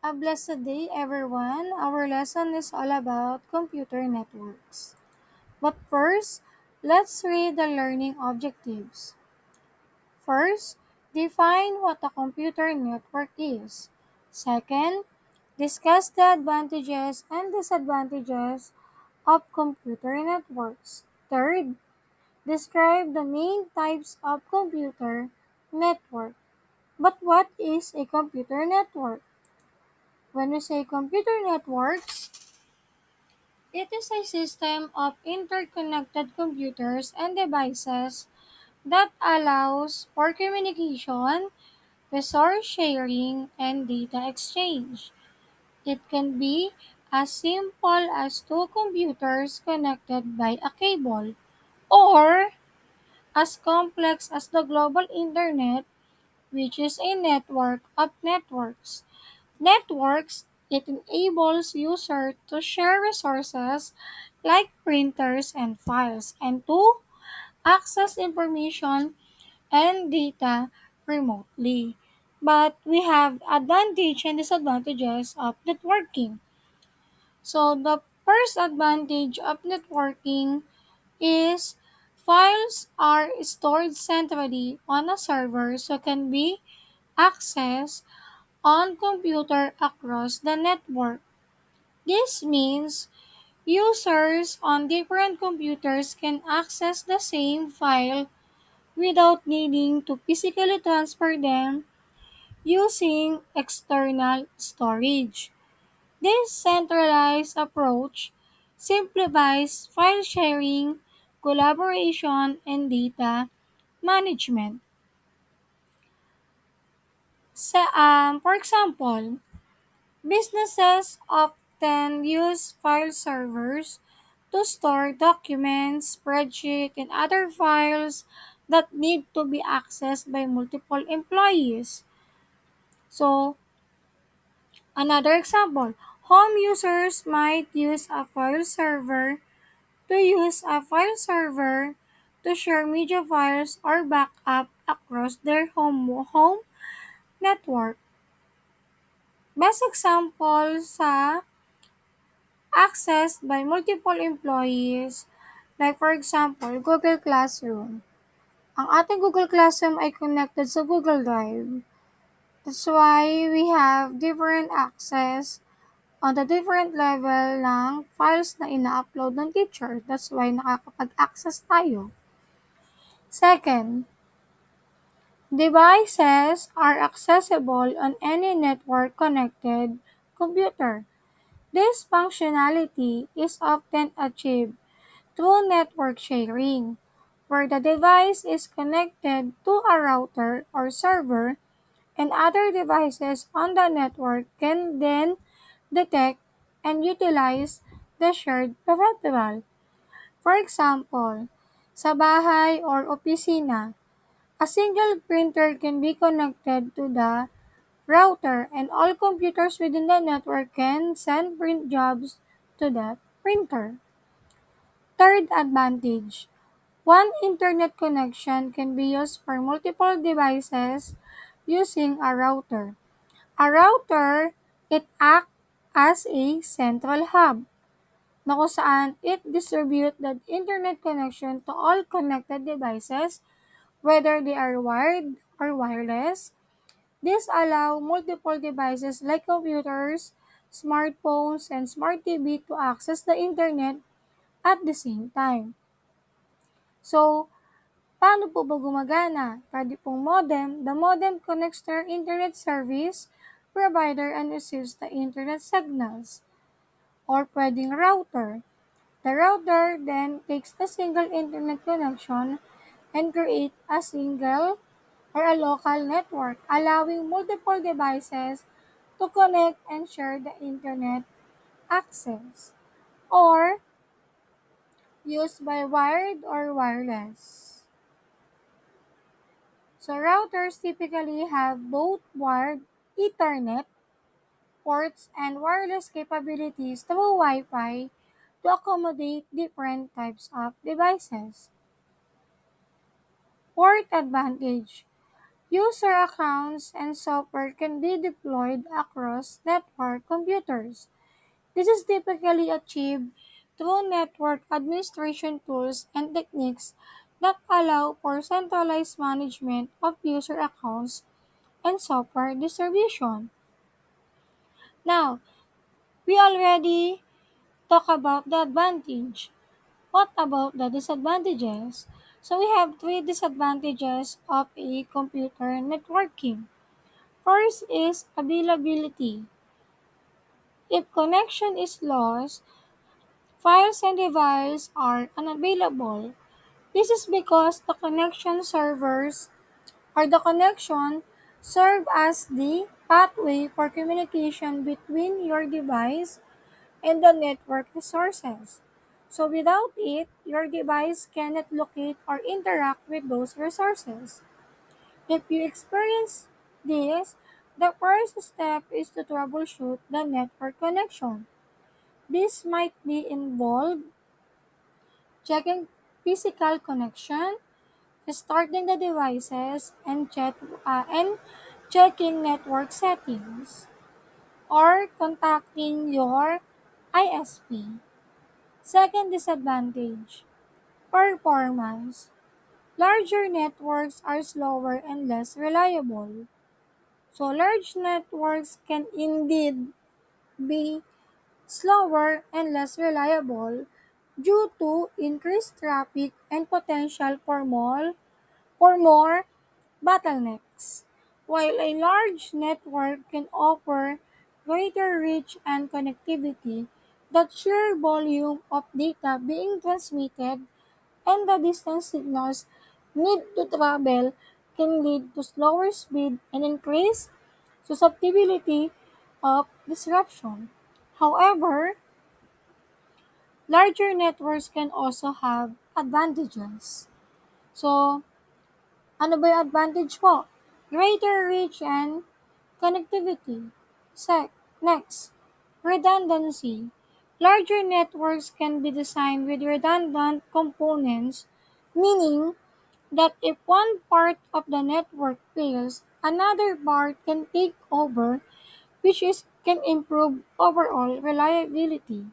A blessed day, everyone. Our lesson is all about computer networks. But first, let's read the learning objectives. First, define what a computer network is. Second, discuss the advantages and disadvantages of computer networks. Third, describe the main types of computer network. But what is a computer network? When we say computer networks, it is a system of interconnected computers and devices that allows for communication, resource sharing, and data exchange. It can be as simple as two computers connected by a cable, or as complex as the global internet, which is a network of networks. Networks, it enables users to share resources like printers and files and to access information and data remotely. But we have advantage and disadvantages of networking. So the first advantage of networking is files are stored centrally on a server so can be accessed on computer across the network. This means users on different computers can access the same file without needing to physically transfer them using external storage. This centralized approach simplifies file sharing, collaboration, and data management. For example, businesses often use file servers to store documents, spreadsheets, and other files that need to be accessed by multiple employees. So, another example, home users might use a file server to share media files or backup across their home network. Best example sa accessed by multiple employees, like for example, Google Classroom. Ang ating Google Classroom ay connected sa Google Drive. That's why we have different access on the different level ng files na ina-upload ng teacher. That's why nakakapag-access tayo. Second, devices are accessible on any network-connected computer. This functionality is often achieved through network sharing, where the device is connected to a router or server and other devices on the network can then detect and utilize the shared peripheral. For example, sa bahay or opisina, a single printer can be connected to the router and all computers within the network can send print jobs to that printer. Third advantage, one internet connection can be used for multiple devices using a router. A router, it acts as a central hub na kung saan it distribute the internet connection to all connected devices, whether they are wired or wireless. This allow multiple devices like computers, smartphones, and smart TV to access the internet at the same time. So, paano po ba gumagana? Pwede pong modem. The modem connects to your internet service provider and receives the internet signals. Or pwedeng router. The router then takes the single internet connection and create a single or a local network, allowing multiple devices to connect and share the internet access. Or used by wired or wireless. So routers typically have both wired Ethernet ports and wireless capabilities through Wi-Fi to accommodate different types of devices. Port advantage. User accounts and software can be deployed across network computers. This is typically achieved through network administration tools and techniques that allow for centralized management of user accounts and software distribution. Now, we already talked about the advantage. What about the disadvantages? So we have three disadvantages of a computer networking. First is availability. If connection is lost, files and devices are unavailable. This is because the connection servers or the connection serve as the pathway for communication between your device and the network resources. So without it, your device cannot locate or interact with those resources. If you experience this, the first step is to troubleshoot the network connection. This might be involved checking physical connection, starting the devices, and checking network settings, or contacting your ISP. Second disadvantage, performance. Larger networks are slower and less reliable. So large networks can indeed be slower and less reliable due to increased traffic and potential for more bottlenecks. While a large network can offer greater reach and connectivity, the sheer volume of data being transmitted and the distance signals need to travel can lead to slower speed and increased susceptibility of disruption. However, larger networks can also have advantages. So, ano ba yung advantage po? Greater reach and connectivity. Next, redundancy. Larger networks can be designed with redundant components, meaning that if one part of the network fails, another part can take over, can improve overall reliability.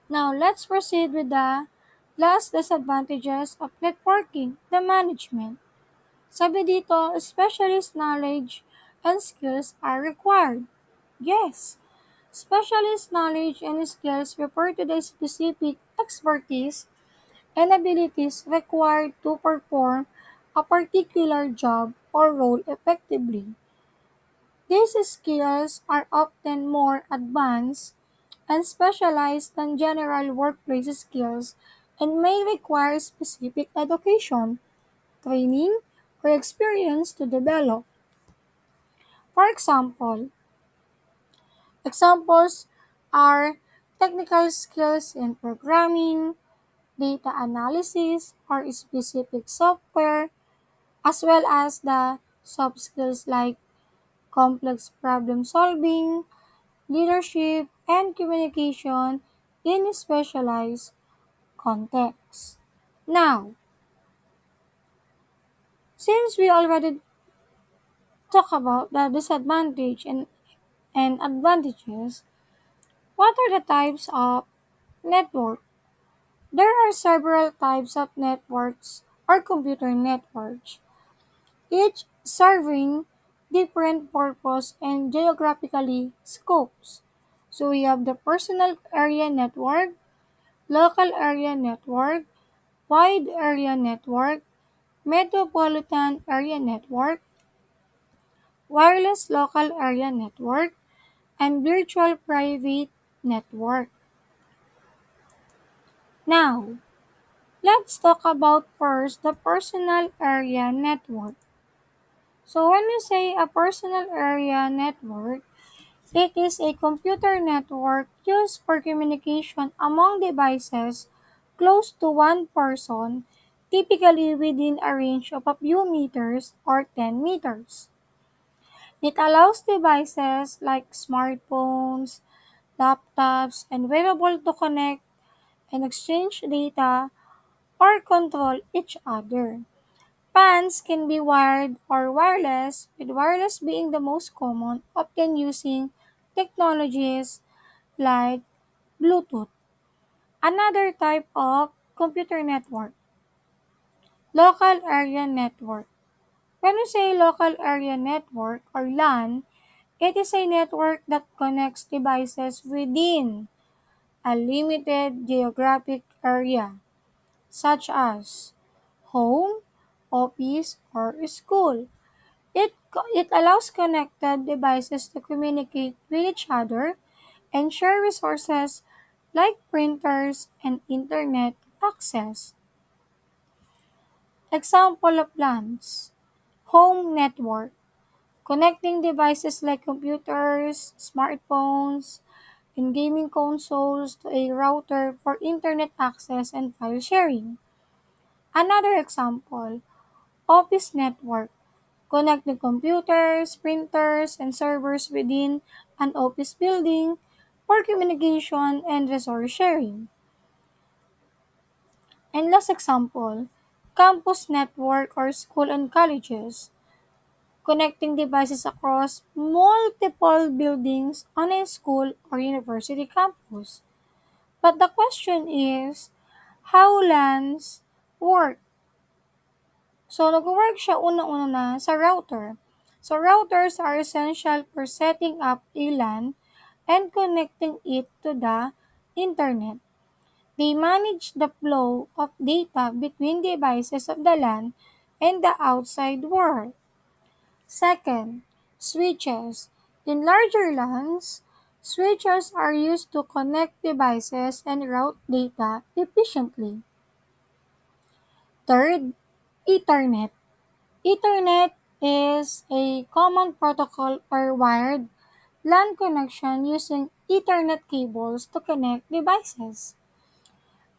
Now, let's proceed with the last disadvantages of networking, the management. Sabi dito, specialist knowledge and skills are required. Yes, specialist knowledge and skills refer to the specific expertise and abilities required to perform a particular job or role effectively. These skills are often more advanced and specialized than general workplace skills and may require specific education, training, or experience to develop. For examples are technical skills in programming, data analysis, or specific software, as well as the soft skills like complex problem solving, leadership, and communication in specialized contexts. Now, since we already talked about the disadvantage and advantages, what are the types of network? There are several types of networks or computer networks, each serving different purpose and geographically scopes. So we have the personal area network, local area network, wide area network, metropolitan area network, wireless local area network, and virtual private network. Now, let's talk about first the personal area network. So when we say a personal area network, it is a computer network used for communication among devices close to one person, typically within a range of a few meters or 10 meters. It allows devices like smartphones, laptops, and wearable to connect and exchange data or control each other. Fans can be wired or wireless, with wireless being the most common, often using technologies like Bluetooth. Another type of computer network, local area network. When we say local area network or LAN, it is a network that connects devices within a limited geographic area, such as home, office, or school. It allows connected devices to communicate with each other and share resources like printers and internet access. Example of LANs: home network, connecting devices like computers, smartphones, and gaming consoles to a router for internet access and file sharing. Another example, office network, connecting computers, printers, and servers within an office building for communication and resource sharing. And last example, campus network or school and colleges, connecting devices across multiple buildings on a school or university campus. But the question is, how LANs work? So, nag-work siya unang-una na sa router. So, routers are essential for setting up a LAN and connecting it to the internet. They manage the flow of data between devices of the LAN and the outside world. Second, switches. In larger LANs, switches are used to connect devices and route data efficiently. Third, Ethernet. Ethernet is a common protocol or wired LAN connection using Ethernet cables to connect devices.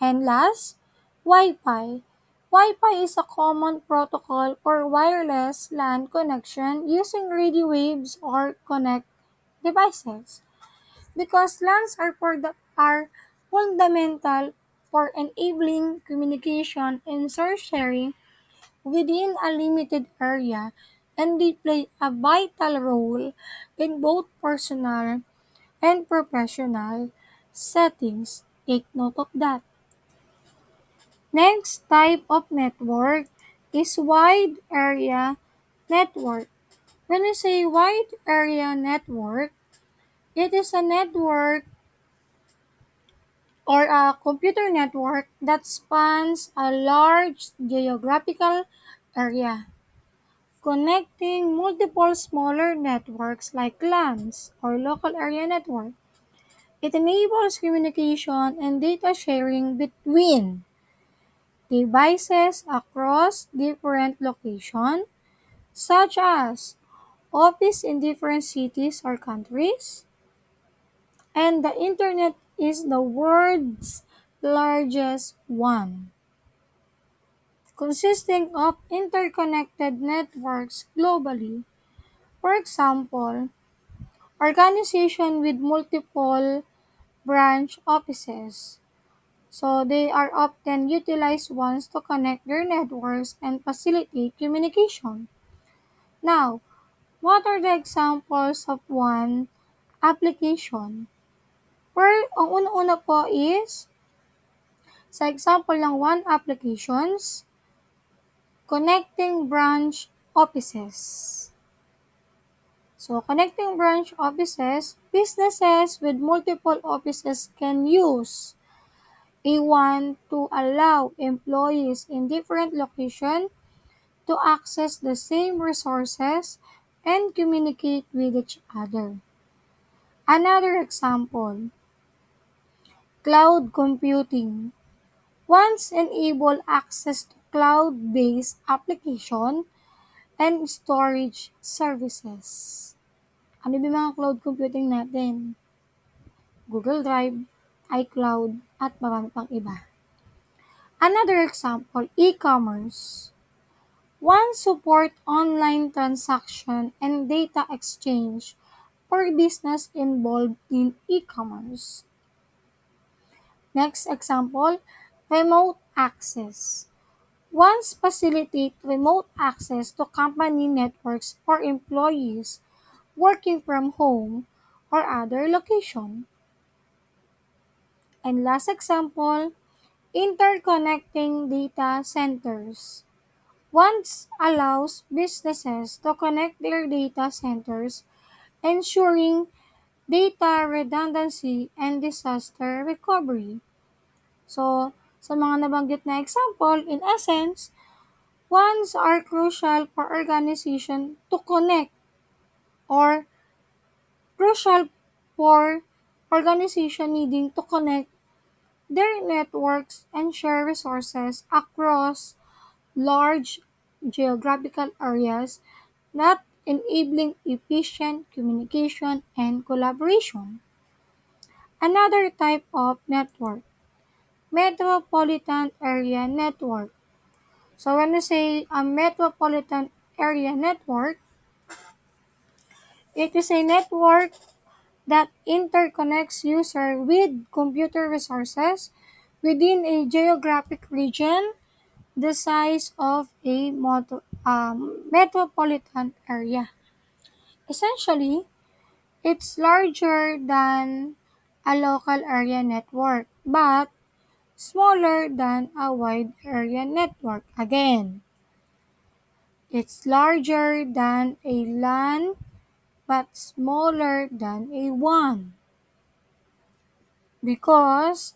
And last, Wi-Fi. Wi-Fi is a common protocol or wireless LAN connection using radio waves or connect devices. Because LANs are fundamental for enabling communication and source sharing within a limited area, and they play a vital role in both personal and professional settings. Take note of that. Next type of network is wide area network. When we say wide area network, it is a network or a computer network that spans a large geographical area, connecting multiple smaller networks like LANs or local area network. It enables communication and data sharing between devices across different locations, such as office in different cities or countries, and the internet is the world's largest one, consisting of interconnected networks globally. For example, organization with multiple branch offices. So they are often utilized once to connect their networks and facilitate communication. Now, what are the examples of one application? Ang una-una po is, sa example ng one applications, connecting branch offices. So, connecting branch offices, businesses with multiple offices can use A1 to allow employees in different locations to access the same resources and communicate with each other. Another example, cloud computing. Once enable access to cloud-based application and storage services. Ano ba yung mga cloud computing natin? Google Drive, iCloud, at marami pang iba. Another example, e-commerce. One support online transaction and data exchange for business involved in e-commerce. Next example, remote access. Ones facilitate remote access to company networks for employees working from home or other location. And last example, interconnecting data centers. Ones allows businesses to connect their data centers, ensuring data redundancy and disaster recovery. So, sa mga nabanggit na example, in essence, ones are crucial for organization to connect or crucial for organization needing to connect their networks and share resources across large geographical areas, not enabling efficient communication and collaboration. Another type of network, metropolitan area network. So when we say a metropolitan area network, it is a network that interconnects user with computer resources within a geographic region the size of a metropolitan area. Essentially, it's larger than a local area network, but smaller than a wide area network. Again, it's larger than a LAN, but smaller than a WAN. Because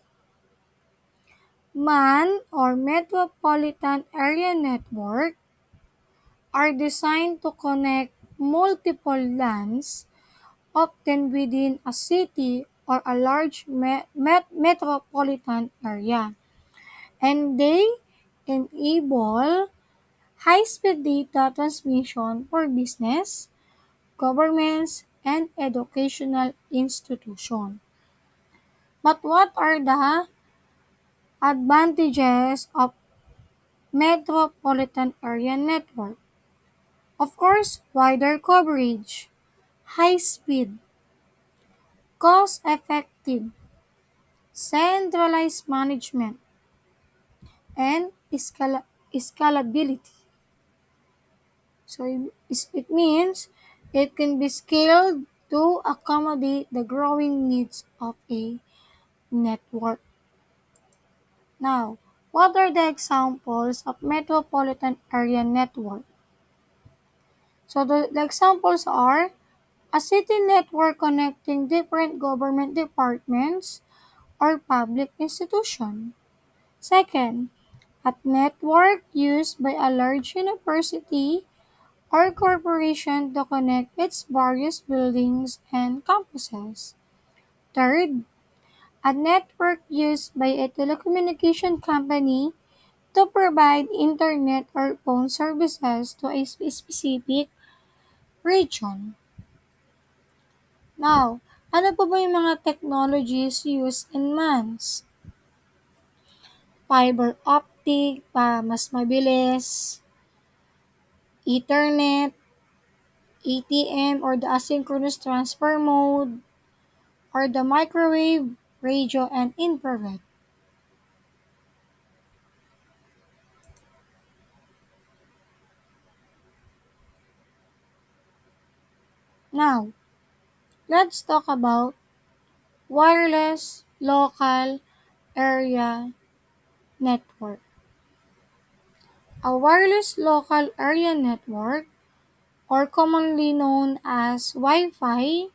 MAN or Metropolitan Area Network are designed to connect multiple LANs, often within a city or a large metropolitan area. And they enable high-speed data transmission for business, governments, and educational institutions. But what are the advantages of metropolitan area network? Of course, wider coverage, high speed, cost effective, centralized management, and scalability. So it means it can be scaled to accommodate the growing needs of a network. Now, what are the examples of metropolitan area network? So the examples are a city network connecting different government departments or public institutions. Second, a network used by a large university or corporation to connect its various buildings and campuses. Third, a network used by a telecommunication company to provide internet or phone services to a specific region. Now, ano po ba yung mga technologies used in MANs? Fiber optic, mas mabilis, Ethernet, ATM or the asynchronous transfer mode, or the microwave, radio, and infrared. Now, let's talk about wireless local area network. A wireless local area network, or commonly known as Wi-Fi,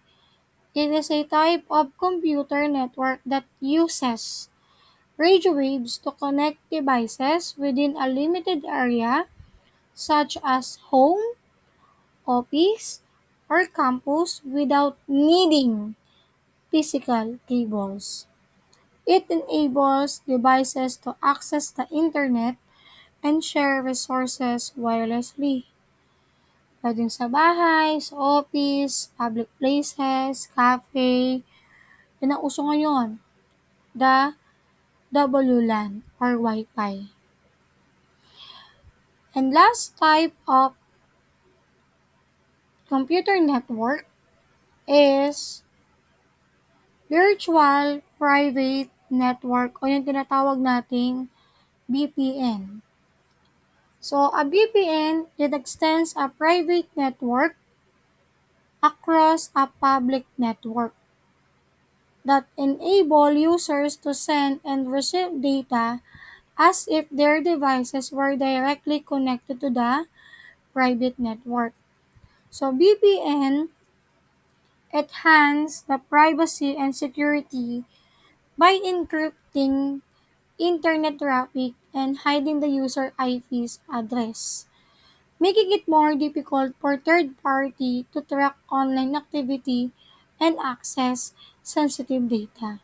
it is a type of computer network that uses radio waves to connect devices within a limited area, such as home, office, or campus, without needing physical cables. It enables devices to access the internet and share resources wirelessly. Pwedeng sa bahay, sa office, public places, cafe. Yun ang uso ngayon, the WLAN or Wi-Fi. And last type of computer network is virtual private network o yung tinatawag nating VPN. So a VPN, it extends a private network across a public network that enable users to send and receive data as if their devices were directly connected to the private network. So VPN enhance the privacy and security by encrypting internet traffic and hiding the user IP's address, making it more difficult for third party to track online activity and access sensitive data.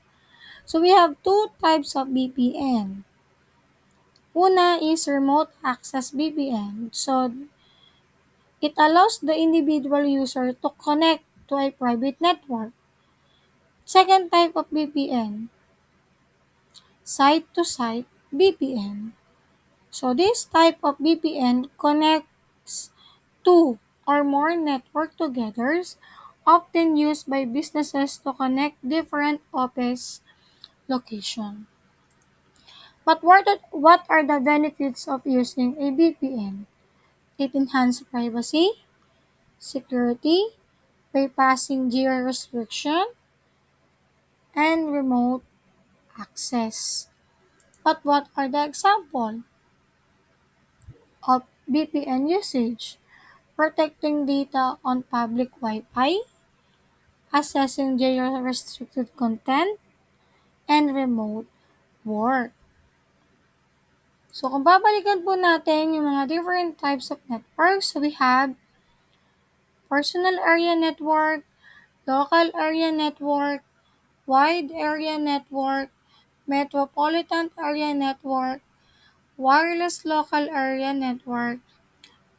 So we have two types of VPN. Una is remote access VPN. So it allows the individual user to connect to a private network. Second type of VPN, site-to-site VPN. So this type of VPN connects two or more network together, often used by businesses to connect different office locations. But what are the benefits of using a VPN? It enhances privacy, security, bypassing geo restriction, and remote access. But what are the examples of VPN usage? Protecting data on public Wi-Fi, accessing geo-restricted content, and remote work. So kung babalikan po natin yung mga different types of networks, so we have personal area network, local area network, wide area network, metropolitan area network, wireless local area network,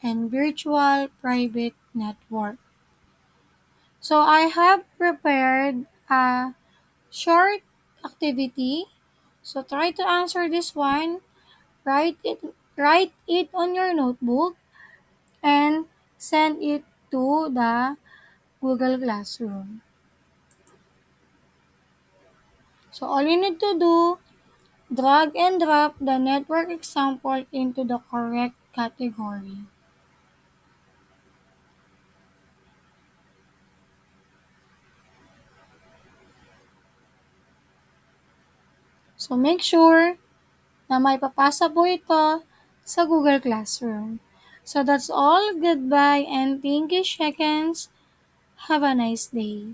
and virtual private network. So I have prepared a short activity. So try to answer this one. Write it on your notebook and send it to the Google Classroom. So all you need to do, drag and drop the network example into the correct category. So make sure na may papasa po ito sa Google Classroom. So that's all. Goodbye and thank you, Shekens. Have a nice day.